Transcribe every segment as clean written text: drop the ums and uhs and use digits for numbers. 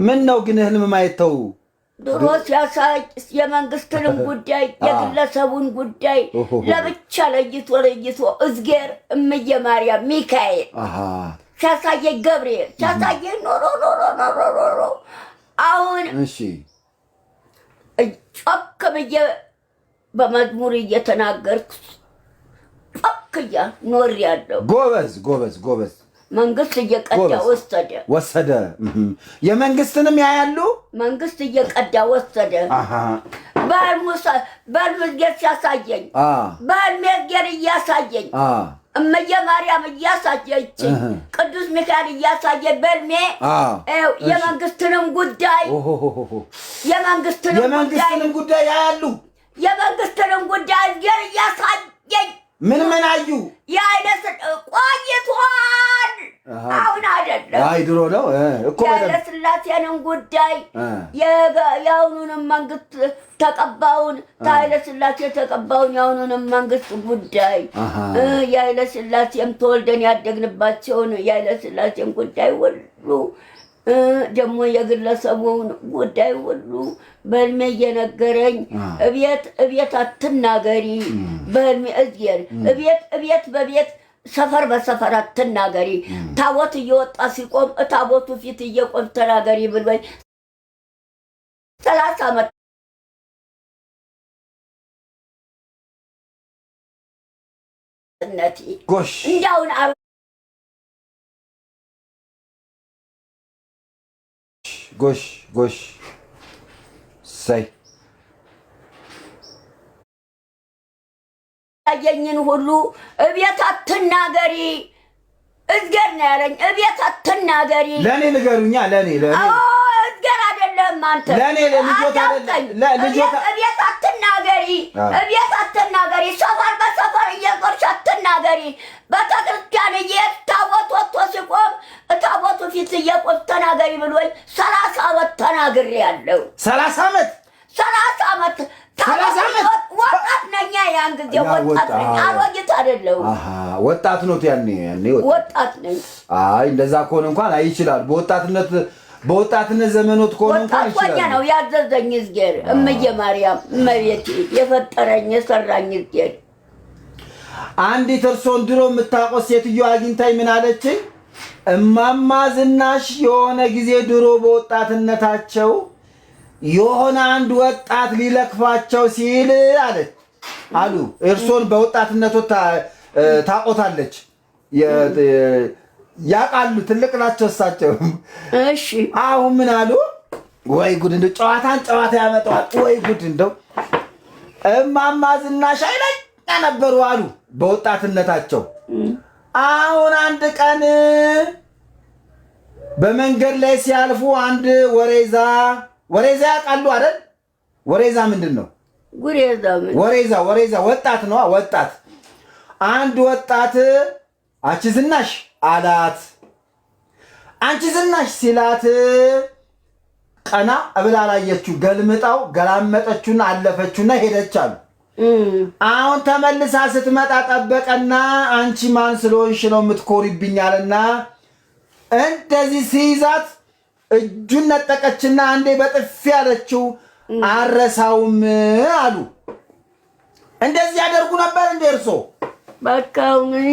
ምን ነው ግን ህልም ማየተው ድሮ ሲያሳይ የመንግስትንም ጉዳይ የግለሰቡን ጉዳይ ለብቻ ለይቶ እዝጌር እምየ ማርያም ሚካኤል ሲያሳየኝ ገብርኤል ሲያሳየኝ ኖሮ አሁን እሺ ጮክ ብዬ በመዝሙር እየተናገርኩ ጮክ ኖሬያለሁ። ጎበዝ መንግስት እየቀዳ ወሰደ የመንግስትንም ያያሉ መንግስት እየቀዳ ወሰደ በልምዝጌር ሲያሳየኝ በልምዝጌር እያሳየኝ እመየ ማርያም እያሳየችኝ ቅዱስ ሚካኤል እያሳየኝ በልሜ የመንግስትንም ጉዳይ ያያሉ የመንግስትንም ጉዳይ እዝጌር እያሳየኝ ምን አዩ ያይደስ ቆይቷል አሁን አይደለም አይ ድሮ ነው እኮ የኃይለሥላሴንም ጉዳይ የአሁኑንም መንግስት ተቀባውን የኃይለሥላሴ ተቀባውን የአሁኑንም መንግስት ጉዳይ የኃይለሥላሴም ተወልደን ያደግንባቸውን የኃይለሥላሴን ጉዳይ ሁሉ ደግሞ የግለሰቡን ጉዳይ ሁሉ በህልሜ እየነገረኝ እቤት አትናገሪ በህልሜ እዝጌር እቤት በቤት ሰፈር በሰፈር አትናገሪ ታቦት እየወጣ ሲቆም ታቦቱ ፊት እየቆም ተናገሪ ብሎኝ 30 ዓመት ነቲ እንዳውን ጎሽ ሳይ ያየኝን ሁሉ እቤት አትናገሪ እዝጌር ነው ያለኝ። እቤት አትናገሪ ለኔ ንገሩኛ ለኔ እዝጌር አይደለም አንተ ለኔ ልጆታ እቤት አትናገሪ ሰፈር በሰፈር እየቆርሽ አትናገሪ በተክርስቲያን ታቦት ወጥቶ ሲቆም ታቦቱ ፊት እየቆም ተናገሪ ብሎኝ 30 ዓመት ተናግሬያለሁ። 30 ዓመት ወጣት ነኝ። ያን ጊዜ ወጣት ነኝ አሮጊት አይደለሁ። ወጣት ነው ያኔ ወጣት ነኝ። አይ እንደዛ ከሆነ እንኳን አይችላል በወጣትነት ዘመኖት ከሆነ እንኳን ይችላል ነው ያዘዘኝ እዝጌር እምየ ማርያም እመቤቴ የፈጠረኝ የሰራኝ እዝጌር። አንዲት እርሶን ድሮ የምታውቀው ሴትዮ አግኝታኝ ምን አለችኝ? እማማ ዝናሽ የሆነ ጊዜ ድሮ በወጣትነታቸው የሆነ አንድ ወጣት ሊለክፋቸው ሲል አሉ። እርሶን በወጣትነቱ ታቆታለች ያቃሉ ትልቅ ናቸው እሳቸው። እሺ አሁን ምን አሉ? ወይ ጉድ እንደው ጨዋታ ያመጣዋል። ወይ ጉድ እንደው እማማ ዝናሽ አይለኛ ነበሩ አሉ በወጣትነታቸው። አሁን አንድ ቀን በመንገድ ላይ ሲያልፉ አንድ ወሬዛ ያውቃሉ አይደል? ወሬዛ ምንድን ነው? ወሬዛ ወጣት ነው። ወጣት አንድ ወጣት አንቺ ዝናሽ አላት። አንቺ ዝናሽ ሲላት ቀና እብላ አላየችው። ገልምጣው ገላመጠችውና አለፈችውና ሄደች አሉ። አሁን ተመልሳ ስትመጣ ጠበቀና አንቺ ማን ስለሆንሽ ነው የምትኮሪብኛልና እንደዚህ ሲይዛት እጁን ነጠቀችና አንዴ በጥፊ ያለችው አረሳውም አሉ። እንደዚህ ያደርጉ ነበር እንደ እርሶ? በቃ ምን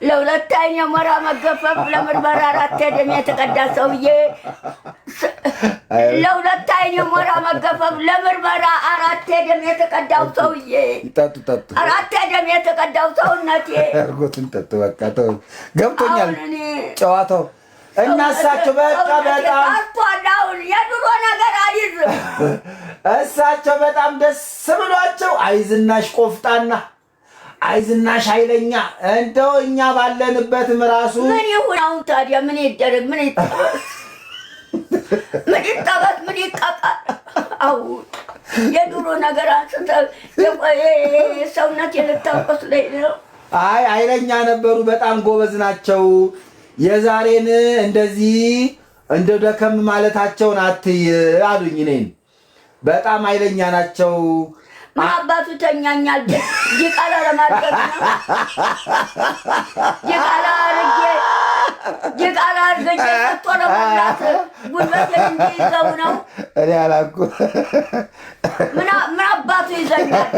ለሁለተኛ ሞራ መገፈፍ ለምርመራ 4 ደም የተቀዳ ሰውዬ ለሁለተኛ ሞራ መገፈፍ ለምርመራ 4 ደም የተቀዳው ሰውዬ ጠጡ 4 ደም የተቀዳው ሰውነቴ እርጎትን ጠጡ። በቃ ተው ገብቶኛል ጨዋታው። እናሳቸው በቃ በጣም አስተዋላው የድሮ ነገር አይዝም። እሳቸው በጣም ደስ ብሏቸው አይዝናሽ ቆፍጣና አይዝናሽ ኃይለኛ እንደው እኛ ባለንበትም ራሱ ምን ይሁን አሁን ታዲያ ምን ይደረግ? ምን ይጠበስ? ምን ይቀጣል? አሁን የድሮ ነገር አንስተው ሰውነት የልታውቀስ ላይ ነው። አይ ኃይለኛ ነበሩ። በጣም ጎበዝ ናቸው። የዛሬን እንደዚህ እንደው ደከም ማለታቸውን አትይ አሉኝ። እኔን በጣም ኃይለኛ ናቸው። ማባቱ ተኛኛል ዲቃላ ለማድረግ ነው። ዲቃላ አርጌ ዲቃላ አድርገኝ ሰጥቶ ለመብላት ጉልበት የሚይዘው ነው። እኔ አላልኩም። ምን አባቱ ይዘኛል?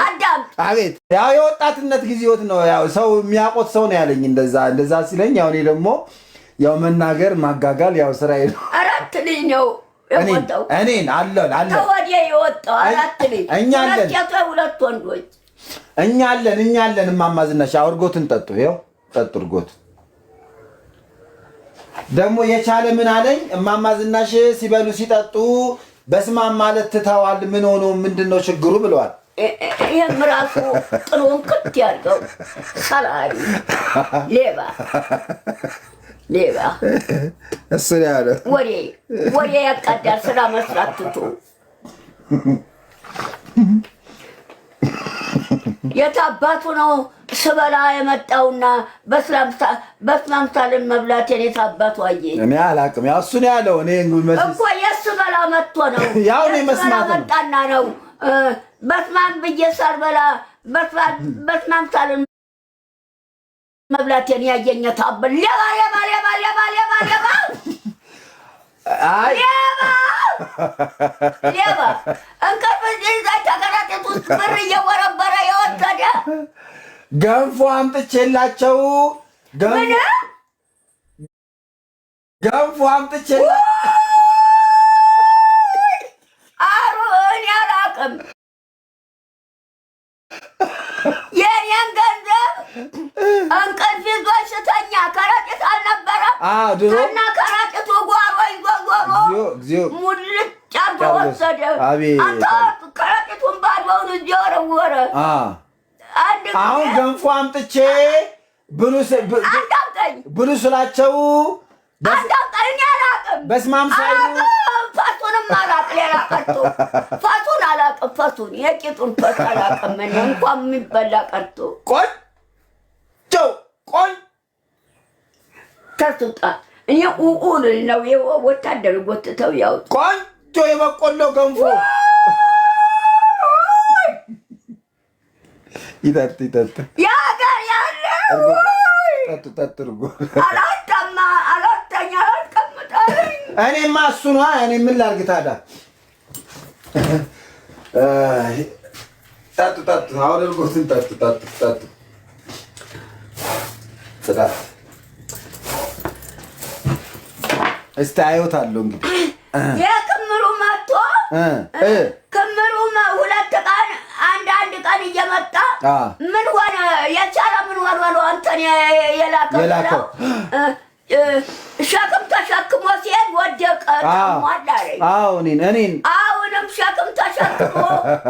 አዳምጥ። አቤት። ያው የወጣትነት ጊዜዎት ነው። ያው ሰው የሚያውቁት ሰው ነው ያለኝ እንደዛ ሲለኝ፣ ያው እኔ ደግሞ ያው መናገር ማጋጋል ያው ስራዬ ነው። 4 ልጅ ነው የወጣው። እኔን አለ ተወዲያ የወጣው 4 ልጅ፣ እኛ አለን 2 ወንዶች። እኛ አለን እማማ ዝናሽ እርጎትን ጠጡ። ይኸው ጠጡ እርጎት። ደግሞ የቻለ ምን አለኝ እማማ ዝናሽ ሲበሉ ሲጠጡ በስማም ማለት ትተዋል። ምን ሆኖ ምንድነው ችግሩ ብለዋል። ይሄም ራሱ ጥሎን ክት ያርገው ሰላሪ ሌባ እሱ ነው ያለው። ወሬ ያቃዳል። ስራ መስራት ትቶ የታባቱ ነው ስበላ የመጣውና በስላምሳልን መብላት የኔ ታባቱ አየ። እኔ አላቅም። ያው እሱ ነው ያለው። እኔ እኮ የስበላ መጥቶ ነው ያው ነው መስማት መጣና ነው በስማም ብዬ ሳልበላ በስላምሳልን መብላት የኔ ያየኛ ታበል ሌባ እንቅልፍ እዛ ተከራቴት ውስጥ ብር እየወረበረ የወሰደ ገንፎ አምጥቼላቸው ገንፎ አምጥቼላቸው እኔ አላቅም። የኔን ገንዘብ እንቅልፍ ይዞ ስተኛ ከረጢት አልነበረም እና ከረጢቱ ጓሮ ይዞ ሙልጭ አርጎ ወሰደ። አንተ ከረጢቱን ባዶውን እዚህ ወረወረ። አሁን ገንፎ አምጥቼ ብሉ ስላቸው እኔ አላቅም። በስማም ሳይሉ ፈቱንም አላቅ ሌላ ቀርቶ ፈቱን አላቅም። ፈቱን የቂጡን ፈት አላቅም። እኔ እንኳን የሚበላ ቀርቶ ቆንጆ ተስጣ እኔ ኡኡል ነው ወታደር ጎትተው ያው ቆንጆ የበቆሎ ገንፎ ይጠጥ ያገር ያለ ጠጡ እርጎ አላተኛ አላስቀምጣለኝ። እኔማ እሱ ነዋ። እኔ ምን ላድርግ ታዲያ? ጠጡ አሁን እርጎትን ጠጡ ጽዳት እስቲ አየውታለሁ እንግዲህ የክምሩ መጥቶ ክምሩ 2 ቀን አንድ ቀን እየመጣ ምን ሆነ የቻለ ምን ወርወሮ አንተን የላከው ሸክም ተሸክሞ ሲሄድ ወደቀ። ታሟላለኝ። እኔን አሁንም ሸክም ተሸክሞ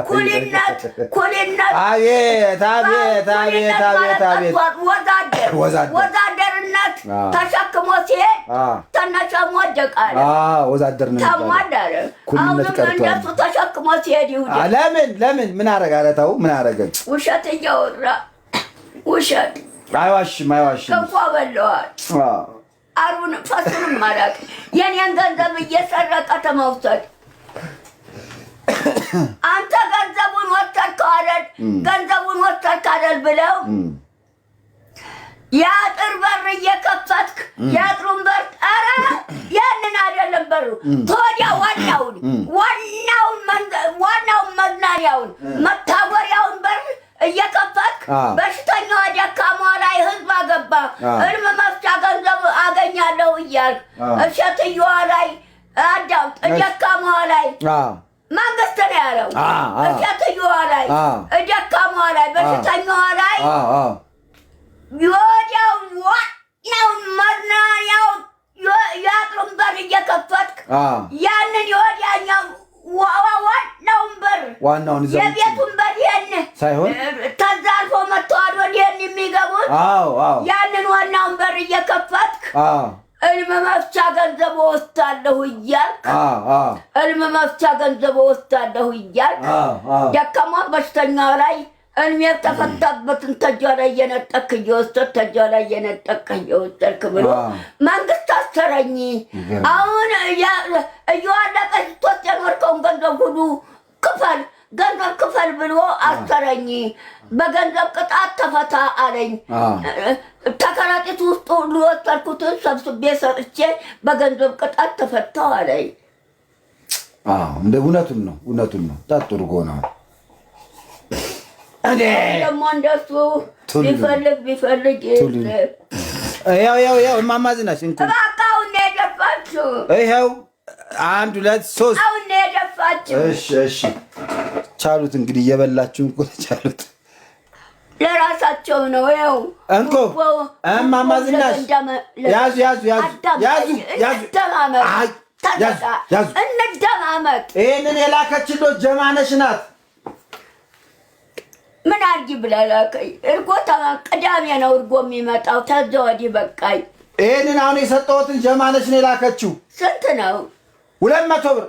ኩልነት አቤት ወዛደርነት ተሸክሞ ሲሄድ ተነሸም ወደቀ። ወዛደርነት ታሟላለ። አሁንም እንደሱ ተሸክሞ ሲሄድ ይሁዳ ለምን ምን አረጋ? ተው ምን አረገ? ውሸት እያወራ ውሸት አይዋሽም ከንኳ በለዋል። አሩን ፈሱንም ማራቅ የኔን ገንዘብ እየሰረቀ ተመውሰድ። አንተ ገንዘቡን ወሰድክ አይደል ብለው የአጥር በር እየከፈትክ የአጥሩን በር ያንን አይደለም በሩ ተወዲያ ዋናውን መዝናኛውን መታወሪያውን በር እየከፈትክ በሽተኛዋ ደካማዋ ላይ ህዝብ አገባ እልም መፍቻ ገንዘብ አገኛለሁ እያልክ እሸትየዋ ላይ አዳምጥ። ደካማዋ ላይ መንግስት ነው ያለው። እሸትየዋ ላይ ደካማዋ ላይ በሽተኛዋ ላይ ወዲያው ዋናውን መዝናኛውን የአጥሩን በር እየከፈትክ ያንን የወዲያኛው ዋናውን በር የቤቱን በር ይሄን ሳይሆን ተዛልፎ መጥተዋል ወዲህን የሚገቡት ያንን ዋናውን በር እየከፈትክ እልም መፍቻ ገንዘብ ወስዳለሁ እያልክ ደካማን በሽተኛው ላይ እልም የተፈታበትን ተጇ ላይ እየነጠቅክ እየወሰድክ ብሎ መንግስት አሰረኝ። አሁን እየዋለቀ ስትወስድ የኖርከውን ገንዘብ ሁሉ ክፈል ገንዘብ ክፈል ብሎ አሰረኝ። በገንዘብ ቅጣት ተፈታ አለኝ። ተከራጢት ውስጥ ሁሉ ወሰድኩትን ሰብስቤ ሰጥቼ በገንዘብ ቅጣት ተፈታው አለኝ። እንደ እውነቱን ነው። ጥሩ ጎና ደግሞ እንደሱ ቢፈልግ ያው እማማ ዝናሽ በቃ አሁን ነው የደፋችው። ይኸው 1 2 3 አሁን ነው የደፋችው። እሺ ቻሉት እንግዲህ እየበላችሁ እንኳ ቻሉት። ለራሳቸው ነው። ይኸው እንኮ እማማ ዝናሽ ያዙ እንደማመጥ ይሄንን የላከችሎት ጀማነሽ ናት። ምን አድርጊ ብላ ላከኝ። እርጎ ቅዳሜ ነው እርጎ የሚመጣው። ተዛ ወዲህ በቃኝ። ይሄንን አሁን የሰጠሁትን ጀማነሽ ነው የላከችው። ስንት ነው? 200 ብር።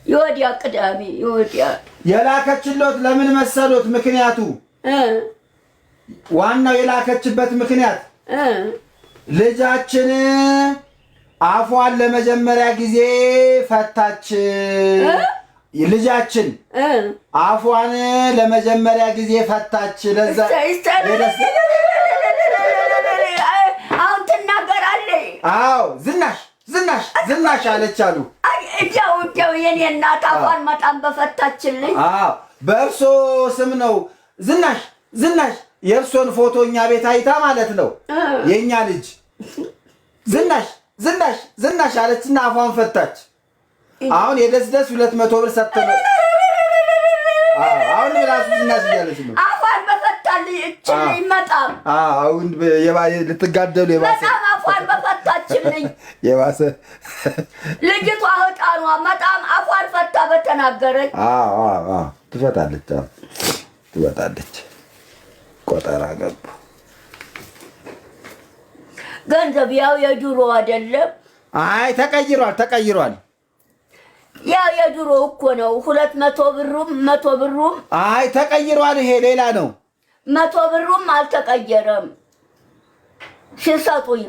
የወዲያ ቅዳሜ የላከችሎት ለምን መሰሎት? ምክንያቱ ዋናው የላከችበት ምክንያት ልጃችን አፏን ለመጀመሪያ ጊዜ ፈታች። ልጃችን አፏን ለመጀመሪያ ጊዜ ፈታች። ለዛ አሁን ትናገራለች። አዎ ዝናሽ አለች አሉ። እጃው የኔ እናት አፏን መጣም በፈታችልኝ። አዎ በእርሶ ስም ነው ዝናሽ የእርሶን ፎቶ እኛ ቤት አይታ ማለት ነው የእኛ ልጅ ዝናሽ አለችና አፏን ፈታች። አሁን የደስደስ 200 ብር ሰጥተናል። አሁን ራሱ ዝናሽ እያለች ነው አፏን በፈታልኝ። እችልኝ መጣም አሁን ልትጋደሉ በጣም አፏን በፈታችልኝ። የባሰ ልጅቷ ህጣኗ መጣም አፏን ፈታ በተናገረች። ትፈታለች። ቆጠራ ገቡ። ገንዘብ ያው የድሮ አይደለም። አይ ተቀይሯል። ያው የድሮ እኮ ነው። 200 ብሩም 100 ብሩም አይ ተቀይሯል። ይሄ ሌላ ነው። 100 ብሩም አልተቀየረም። ሲሰጡኝ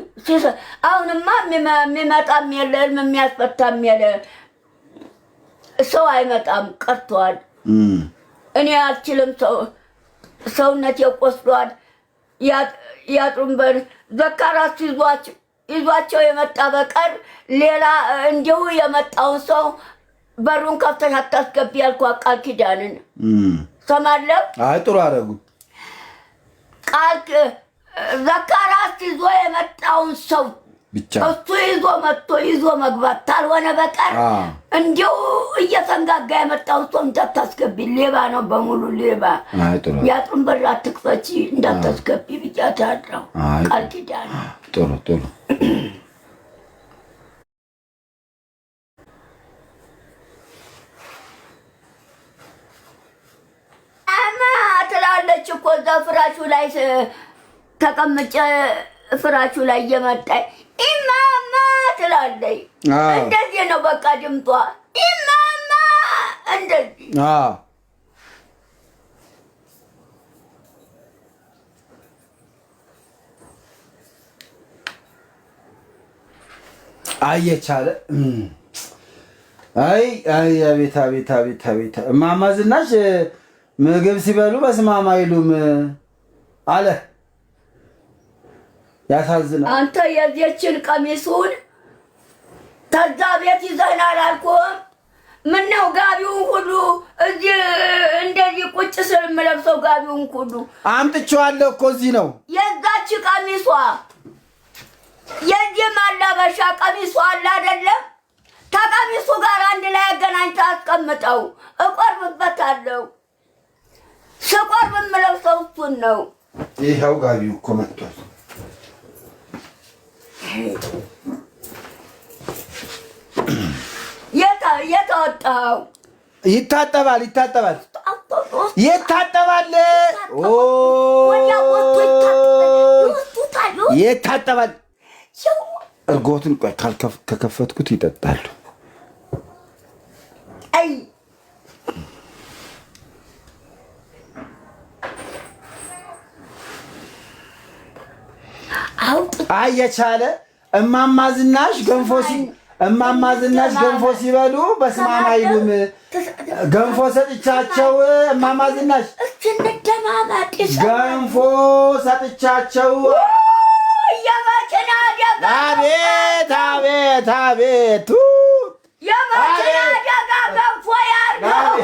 አሁንማ የሚመጣም የለ የሚያስፈታም የለ ሰው አይመጣም ቀርቷል። እኔ አልችልም። ሰውነት የቆስሏል። ያጥሩንበር ዘካራስ ይዟቸው የመጣ በቀር ሌላ እንዲሁ የመጣውን ሰው በሩን ከፍተሽ አታስገቢ ያልኳት ቃል ኪዳንን ሰማለሁ። አይ ጥሩ አደረጉ። ቃል ዘካራስ ይዞ የመጣውን ሰው ብቻ እሱ ይዞ መግባት ካልሆነ በቀር እንዲሁ እየተንጋጋ የመጣውን ሰው እንዳታስገቢ። ሌባ ነው በሙሉ ሌባ። ያጥሩን በር አትክፈቺ እንዳታስገቢ ብያታለሁ ቃል ኪዳን። ጥሩ ትላለች እኮ እዛ ፍራሹ ላይ ተቀምጬ ፍራሹ ላይ እየመጣች ኢማማ ትላለች። እንደዚህ ነው በቃ ድምጧ ኢማማ እንደዚህ። አየቻለ። አይ አቤት እማማ ዝናሽ ምግብ ሲበሉ በስመ አብ አይሉም አለ። ያሳዝናል። አንተ የዚችን ቀሚሱን ተዛ ቤት ይዘናል አልኩህ። ምነው ጋቢውን ሁሉ እዚህ እንደዚህ ቁጭ ስል የምለብሰው ጋቢውን ሁሉ አምጥቼዋለሁ እኮ እዚህ ነው። የዛች ቀሚሷ የዚህ ማላበሻ ቀሚሷ አለ አይደለም? ከቀሚሱ ጋር አንድ ላይ አገናኝታ አስቀምጠው። እቆርብበታለሁ። ስቆርብ የምለብሰው እሱን ነው። ይኸው ጋቢው እኮ መጥቷል። የታወጣው ይታጠባል። ይታጠባል። እርጎትን ከከፈትኩት ይጠጣሉ። አየቻለ እማማ ዝናሽ እማማ ዝናሽ ገንፎ ሲበሉ በስመ አብ አይሉም። ገንፎ ሰጥቻቸው እማማ ዝናሽ ገንፎ ሰጥቻቸው የመኪና አደጋ አቤት አቤት አቤት የመኪና አደጋ ገንፎ ያርገው